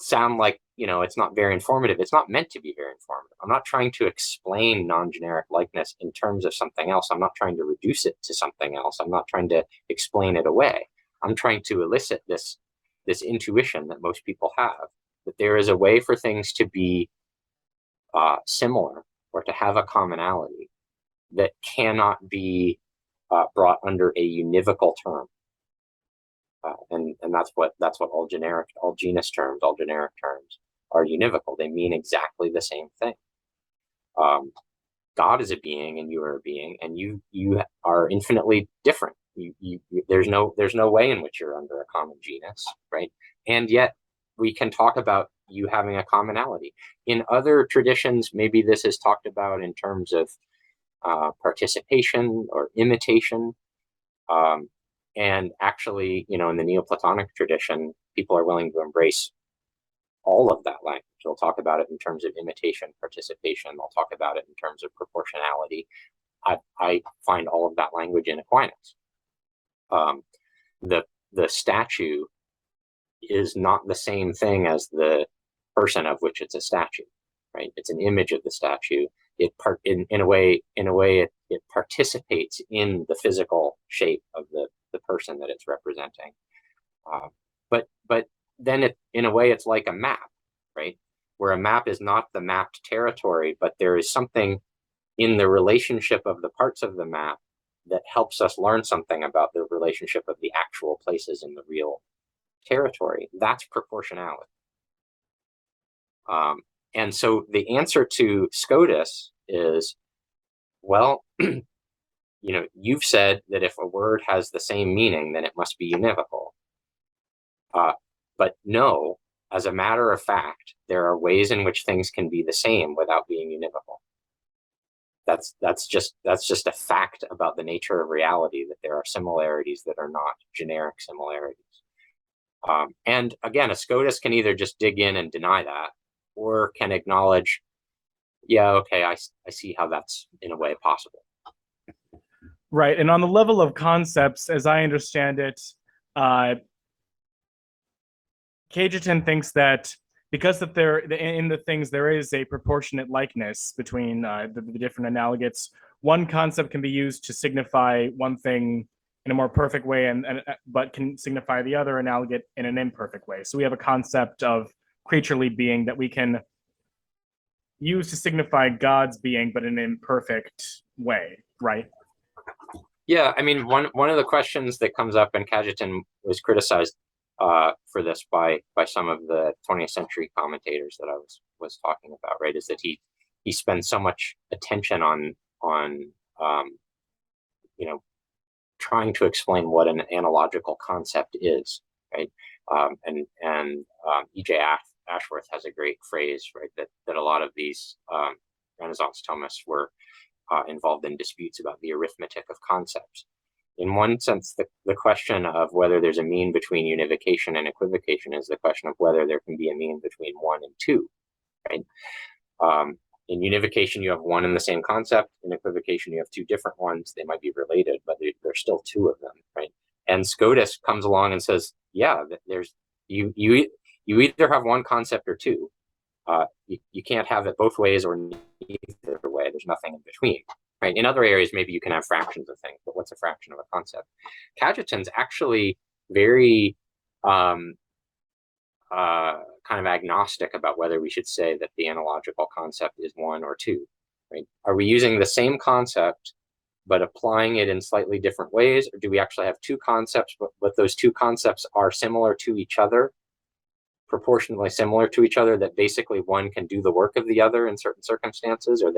sound like, it's not very informative. It's not meant to be very informative. I'm not trying to explain non-generic likeness in terms of something else. I'm not trying to reduce it to something else. I'm not trying to explain it away. I'm trying to elicit this intuition that most people have, that there is a way for things to be similar or to have a commonality that cannot be brought under a univocal term. And that's what all genus terms, all generic terms are univocal. They mean exactly the same thing. God is a being and you are a being, and you are infinitely different. There's no way in which you're under a common genus, right? And yet we can talk about you having a commonality. In other traditions, maybe this is talked about in terms of participation or imitation. And actually, in the Neoplatonic tradition, people are willing to embrace all of that language. They'll talk about it in terms of imitation, participation. They'll talk about it in terms of proportionality. I find all of that language in Aquinas. The statue is not the same thing as the person of which it's a statue, right? It's an image of the statue. In a way, it participates in the physical shape of the person that it's representing. But then in a way, it's like a map, right? Where a map is not the mapped territory, but there is something in the relationship of the parts of the map that helps us learn something about the relationship of the actual places in the real territory. That's proportionality. And so the answer to Scotus is, well, you've said that if a word has the same meaning, then it must be univocal. But no, as a matter of fact, there are ways in which things can be the same without being univocal. That's just a fact about the nature of reality, that there are similarities that are not generic similarities. And again, a Scotus can either just dig in and deny that, or can acknowledge, yeah, okay, I see how that's in a way possible. Right. And on the level of concepts, as I understand it, Cajetan thinks that because that in the things there is a proportionate likeness between the different analogates, one concept can be used to signify one thing in a more perfect way, but can signify the other analogate in an imperfect way. So we have a concept of creaturely being that we can use to signify God's being, but in an imperfect way, right? Yeah, I mean, one of the questions that comes up, and Cajetan was criticized for this by some of the 20th century commentators that I was talking about, right, is that he spends so much attention on trying to explain what an analogical concept is, right? And E.J. Ashworth has a great phrase, right, that a lot of these Renaissance Thomists were involved in disputes about the arithmetic of concepts. In one sense, the question of whether there's a mean between univocation and equivocation is the question of whether there can be a mean between 1 and 2, right? In univocation, you have one and the same concept. In equivocation, you have two different ones. They might be related, but there's still two of them, right? And Scotus comes along and says, yeah, you either have one concept or two. You can't have it both ways or neither way. There's nothing in between, right? In other areas, maybe you can have fractions of things, but what's a fraction of a concept? Cajetan's actually very kind of agnostic about whether we should say that the analogical concept is 1 or 2, right? Are we using the same concept but applying it in slightly different ways, or do we actually have two concepts, but those two concepts are similar to each other, proportionally similar to each other, that basically one can do the work of the other in certain circumstances, or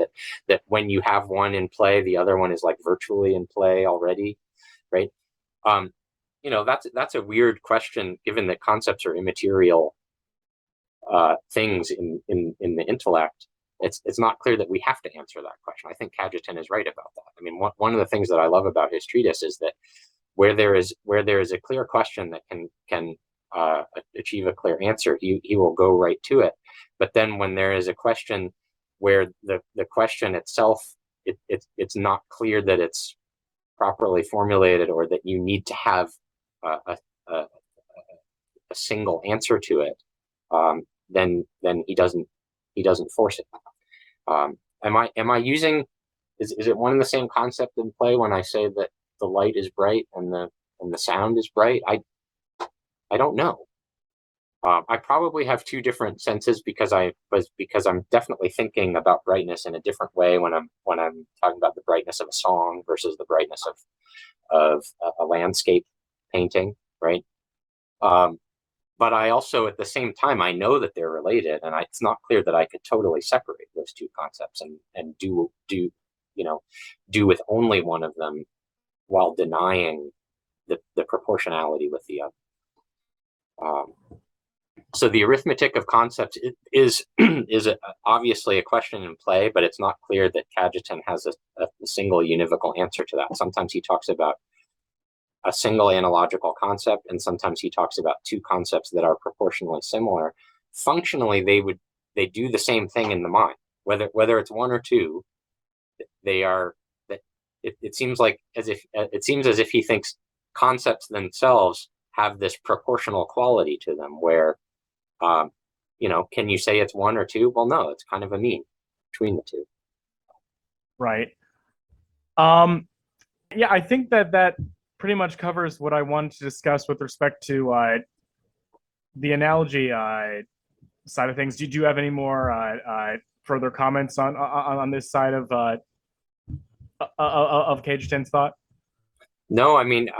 that when you have one in play, the other one is like virtually in play already, right? That's a weird question, given that concepts are immaterial things in the intellect. It's not clear that we have to answer that question. I think Cajetan is right about that. I mean, one of the things that I love about his treatise is that where there is a clear question that can achieve a clear answer, he will go right to it. But then when there is a question where the question itself, it's not clear that it's properly formulated, or that you need to have a single answer to it, then he doesn't force it. Am I using, is it one and the same concept in play when I say that the light is bright and the sound is bright? I don't know. I probably have two different senses because I'm definitely thinking about brightness in a different way when I'm talking about the brightness of a song versus the brightness of a landscape painting, right? But I also, at the same time, I know that they're related, and it's not clear that I could totally separate those two concepts and do with only one of them while denying the proportionality with the other. So the arithmetic of concepts is obviously a question in play, but it's not clear that Cajetan has a single univocal answer to that. Sometimes he talks about a single analogical concept, and sometimes he talks about two concepts that are proportionally similar. Functionally, they do the same thing in the mind, whether it's one or two. They are that it seems as if he thinks concepts themselves have this proportional quality to them, where can you say it's one or two? Well, no, it's kind of a mean between the two. Right. Yeah, I think that pretty much covers what I wanted to discuss with respect to the analogy side of things. Did you have any more further comments on this side of Cajetan's thought? No, I mean,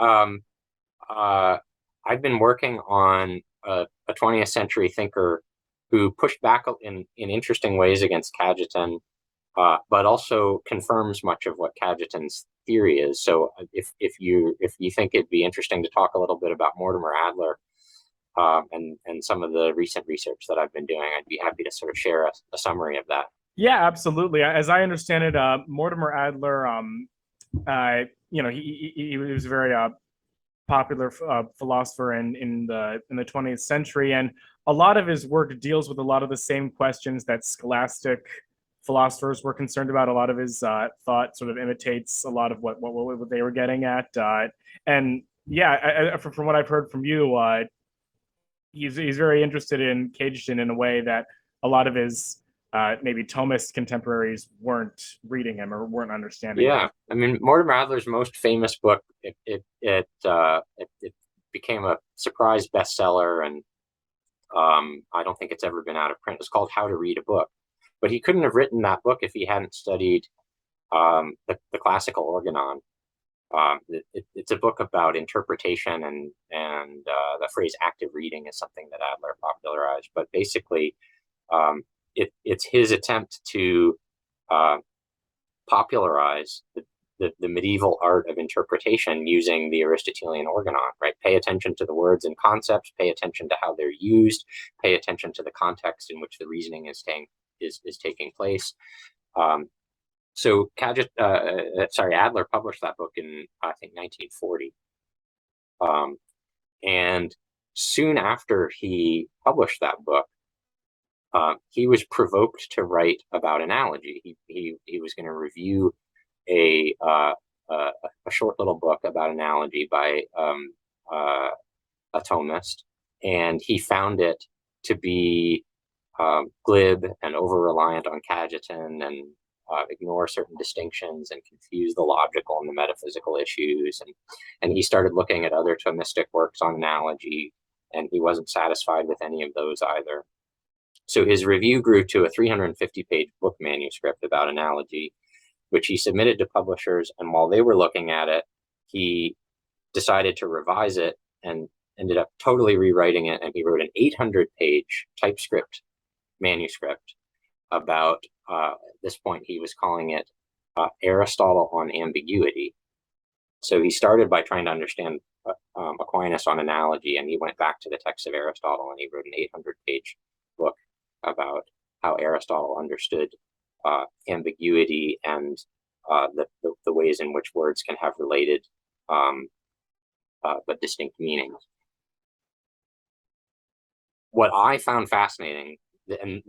I've been working on a 20th century thinker who pushed back in interesting ways against Cajetan, but also confirms much of what Cajetan's theory is. So if you think it'd be interesting to talk a little bit about Mortimer Adler and some of the recent research that I've been doing, I'd be happy to sort of share a summary of that. Yeah, absolutely. As I understand it, Mortimer Adler, he was a very popular philosopher in the 20th century, and a lot of his work deals with a lot of the same questions that scholastic philosophers were concerned about. A lot of his thought sort of imitates a lot of what they were getting at, and yeah, from what I've heard from you, he's very interested in Cajetan in a way that a lot of his maybe Thomist contemporaries weren't reading him or weren't understanding him. Yeah, I mean, Mortimer Adler's most famous book, it became a surprise bestseller, and I don't think it's ever been out of print. It's called How to Read a Book. But he couldn't have written that book if he hadn't studied the classical organon. It's a book about interpretation, and the phrase active reading is something that Adler popularized. But basically, it's his attempt to popularize the medieval art of interpretation using the Aristotelian organon, right? Pay attention to the words and concepts, pay attention to how they're used, pay attention to the context in which the reasoning is taking place. So Adler published that book in, I think, 1940. And soon after he published that book, he was provoked to write about analogy. He was going to review a short little book about analogy by a Thomist, and he found it to be glib and over-reliant on Cajetan, and ignore certain distinctions and confuse the logical and the metaphysical issues. And he started looking at other Thomistic works on analogy, and he wasn't satisfied with any of those either. So his review grew to a 350-page book manuscript about analogy, which he submitted to publishers. And while they were looking at it, he decided to revise it and ended up totally rewriting it. And he wrote an 800-page typescript manuscript about, at this point, he was calling it Aristotle on ambiguity. So he started by trying to understand Aquinas on analogy, and he went back to the text of Aristotle, and he wrote an 800-page book about how Aristotle understood ambiguity and the ways in which words can have related but distinct meanings. What I found fascinating, and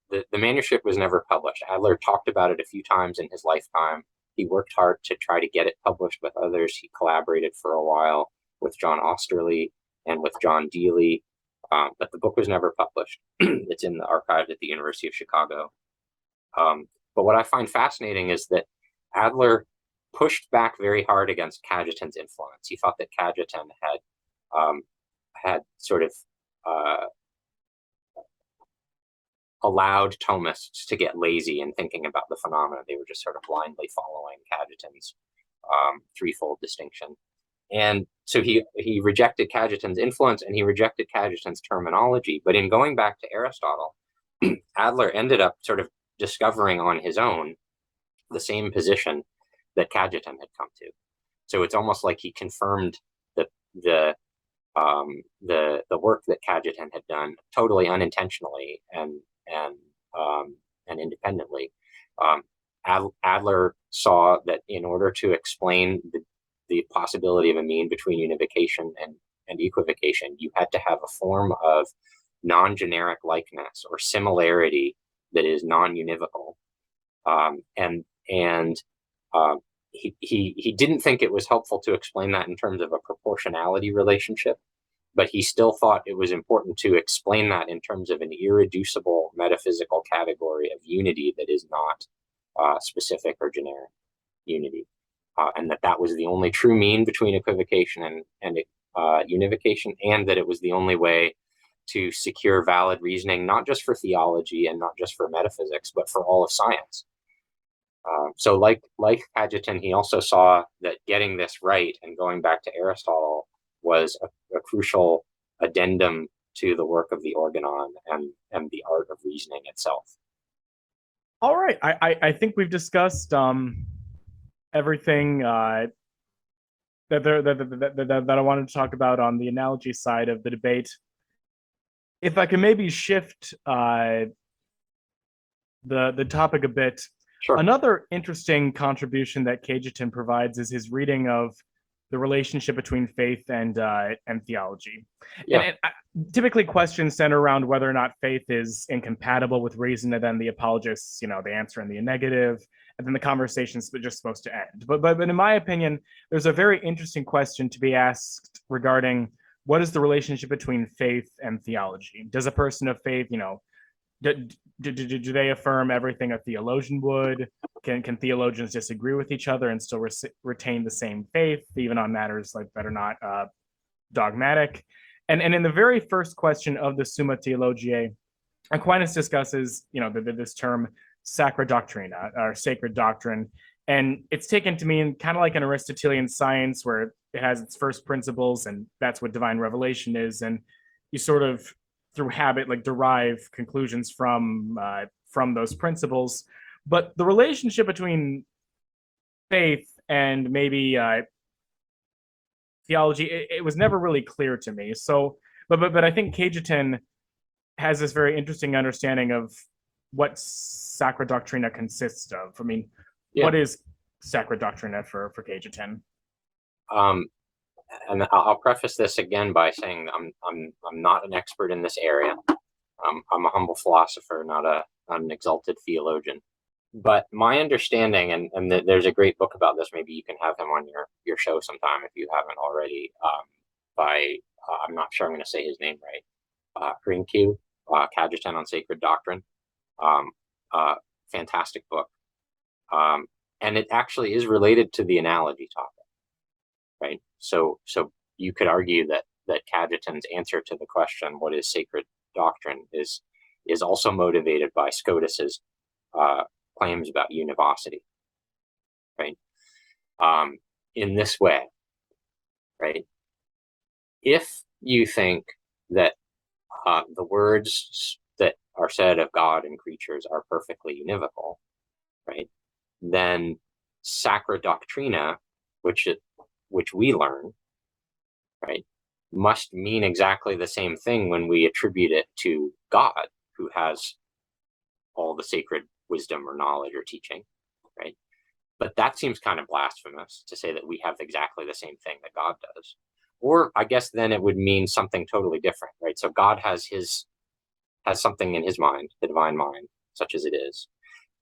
the manuscript was never published. Adler talked about it a few times in his lifetime. He worked hard to try to get it published with others. He collaborated for a while with John Osterley and with John Dealey, but the book was never published. It's in the archive at the University of Chicago. But what I find fascinating is that Adler pushed back very hard against Cajetan's influence. He thought that Cajetan had sort of allowed Thomists to get lazy in thinking about the phenomena. They were just sort of blindly following Cajetan's threefold distinction. And so he rejected Cajetan's influence, and he rejected Cajetan's terminology. But in going back to Aristotle, Adler ended up sort of discovering on his own the same position that Cajetan had come to. So it's almost like he confirmed the work that Cajetan had done totally unintentionally and independently. Adler saw that in order to explain the possibility of a mean between unification and equivocation, you had to have a form of non-generic likeness or similarity that is non-univocal. He didn't think it was helpful to explain that in terms of a proportionality relationship, but he still thought it was important to explain that in terms of an irreducible metaphysical category of unity that is not specific or generic unity, and that was the only true mean between equivocation and unification, and that it was the only way to secure valid reasoning, not just for theology and not just for metaphysics, but for all of science. So like Cajetan, he also saw that getting this right and going back to Aristotle was a crucial addendum to the work of the organon and the art of reasoning itself. All right. I think we've discussed everything that I wanted to talk about on the analogy side of the debate. If I can maybe shift the topic a bit. Sure. Another interesting contribution that Cajetan provides is his reading of the relationship between faith and theology. Yeah. And typically questions center around whether or not faith is incompatible with reason, and then the apologists, they answer in the negative, and then the conversation's just supposed to end. But in my opinion, there's a very interesting question to be asked regarding what is the relationship between faith and theology. Does a person of faith, do they affirm everything a theologian would? Can theologians disagree with each other and still retain the same faith, even on matters like that are not dogmatic? And in the very first question of the Summa Theologiae, Aquinas discusses, this term sacra doctrina, or sacred doctrine, and it's taken to mean kind of like an Aristotelian science where it has its first principles, and that's what divine revelation is, and you sort of through habit derive conclusions from those principles. But the relationship between faith and maybe theology, it was never really clear to me. So but I think Cajetan has this very interesting understanding of what Sacra Doctrina consists of. I mean, Yeah. what is Sacra Doctrina for Cajetan? And I'll preface this again by saying I'm not an expert in this area. I'm a humble philosopher, not an exalted theologian. But my understanding, and there's a great book about this. Maybe you can have him on your show sometime if you haven't already. I'm not sure I'm going to say his name right. Rinque, Cajetan on Sacred Doctrine. Fantastic book. And it actually is related to the analogy topic, right? So you could argue that Cajetan's answer to the question, what is sacred doctrine, is also motivated by Scotus's claims about univocity, right? In this way, right? If you think that the words that are said of God and creatures are perfectly univocal, right, then Sacra Doctrina, which we learn, right, must mean exactly the same thing when we attribute it to God, who has all the sacred wisdom or knowledge or teaching, right? But that seems kind of blasphemous to say that we have exactly the same thing that God does. Or I guess then it would mean something totally different, right? So God has something in his mind, the divine mind, such as it is,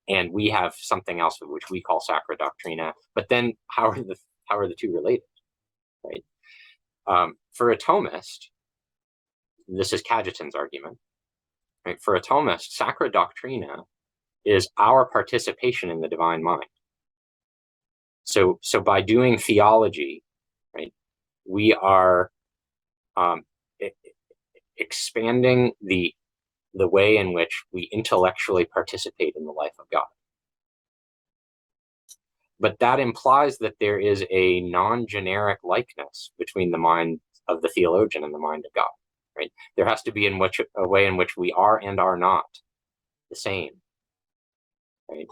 and we have something else which we call Sacra Doctrina. But then how are the two related, right? For a Thomist, this is Cajetan's argument, right? For a Thomist, Sacra Doctrina is our participation in the divine mind. So by doing theology, right, we are expanding the way in which we intellectually participate in the life of God. But that implies that there is a non-generic likeness between the mind of the theologian and the mind of God, right? There has to be a way in which we are and are not the same, right?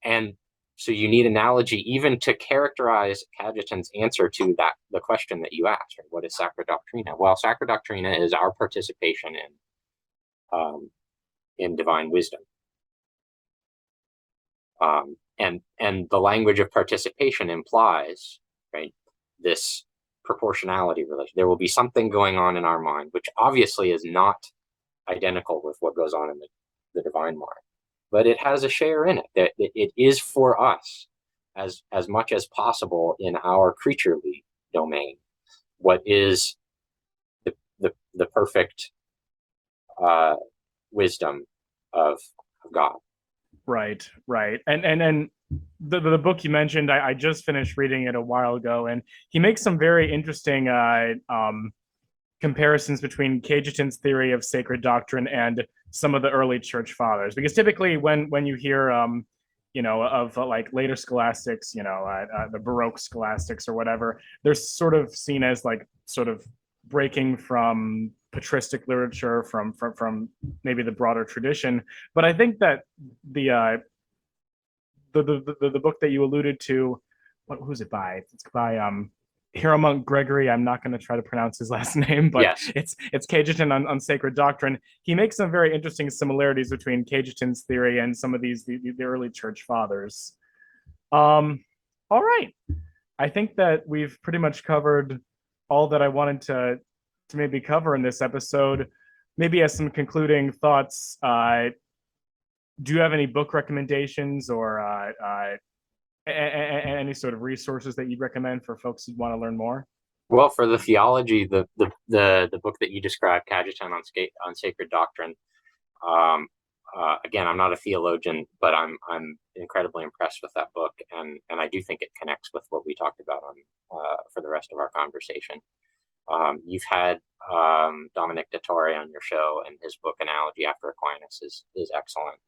And so you need analogy even to characterize Cajetan's answer to the question that you asked, right? What is Sacra Doctrina? Well, Sacra Doctrina is our participation in divine wisdom. And the language of participation implies, right, this proportionality relation. There will be something going on in our mind, which obviously is not identical with what goes on in the divine mind, but it has a share in it. That it is for us as much as possible in our creaturely domain what is the perfect wisdom of God. Right. And the book you mentioned, I just finished reading it a while ago, and he makes some very interesting comparisons between Cajetan's theory of sacred doctrine and some of the early church fathers. Because typically, when you hear of like later scholastics, the Baroque scholastics or whatever, they're sort of seen as like sort of breaking from patristic literature, from maybe the broader tradition. But I think that the book that you alluded to, who's it by? It's by Hieromonk Gregory. I'm not going to try to pronounce his last name, but yes, it's Cajetan on sacred doctrine. He makes some very interesting similarities between Cajetan's theory and some of the early church fathers. All right, I think that we've pretty much covered all that I wanted to maybe cover in this episode. Maybe as some concluding thoughts, do you have any book recommendations or any sort of resources that you'd recommend for folks who want to learn more? Well, for the theology, the book that you described, Cajetan on Sacred Doctrine. Again, I'm not a theologian, but I'm incredibly impressed with that book, and I do think it connects with what we talked about for the rest of our conversation. You've had Dominic Dottore on your show, and his book Analogy After Aquinas is excellent.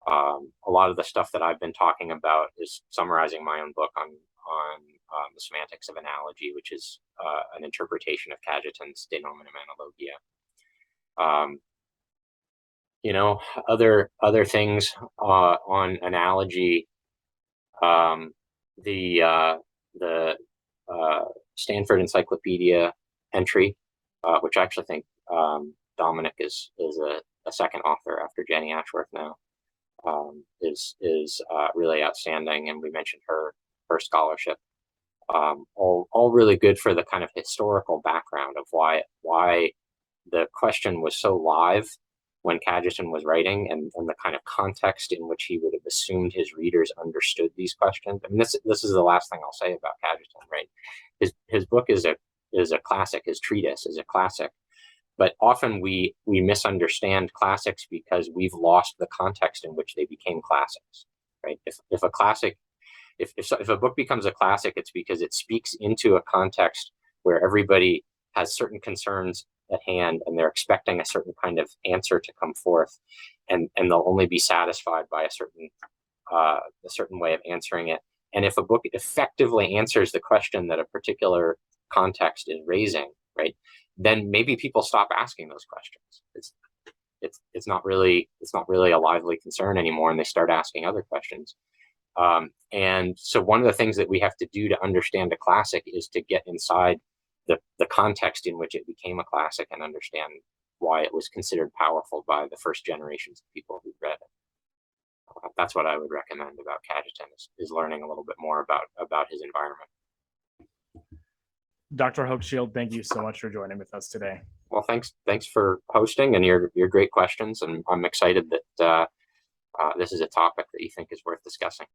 A lot of the stuff that I've been talking about is summarizing my own book on the semantics of analogy, which is an interpretation of Cajetan's De Nominum Analogia. Other things on analogy. The Stanford Encyclopedia entry, which I actually think Dominic is a second author after Jenny Ashworth now, is really outstanding. And we mentioned her scholarship. All really good for the kind of historical background of why the question was so live when Cajetan was writing, and the kind of context in which he would have assumed his readers understood these questions. I mean, this is the last thing I'll say about Cajetan, right? His book is a classic. His treatise is a classic, but often we misunderstand classics because we've lost the context in which they became classics, right? If a classic, if a book becomes a classic, it's because it speaks into a context where everybody has certain concerns at hand and they're expecting a certain kind of answer to come forth, and they'll only be satisfied by a certain way of answering it. And if a book effectively answers the question that a particular context is raising, right, then maybe people stop asking those questions. It's not really a lively concern anymore, and they start asking other questions. And so one of the things that we have to do to understand a classic is to get inside the context in which it became a classic and understand why it was considered powerful by the first generations of people who read it. That's what I would recommend about Cajetan, is learning a little bit more about his environment. Dr. Hochschild, thank you so much for joining with us today. Well, thanks for hosting and your great questions, and I'm excited that this is a topic that you think is worth discussing.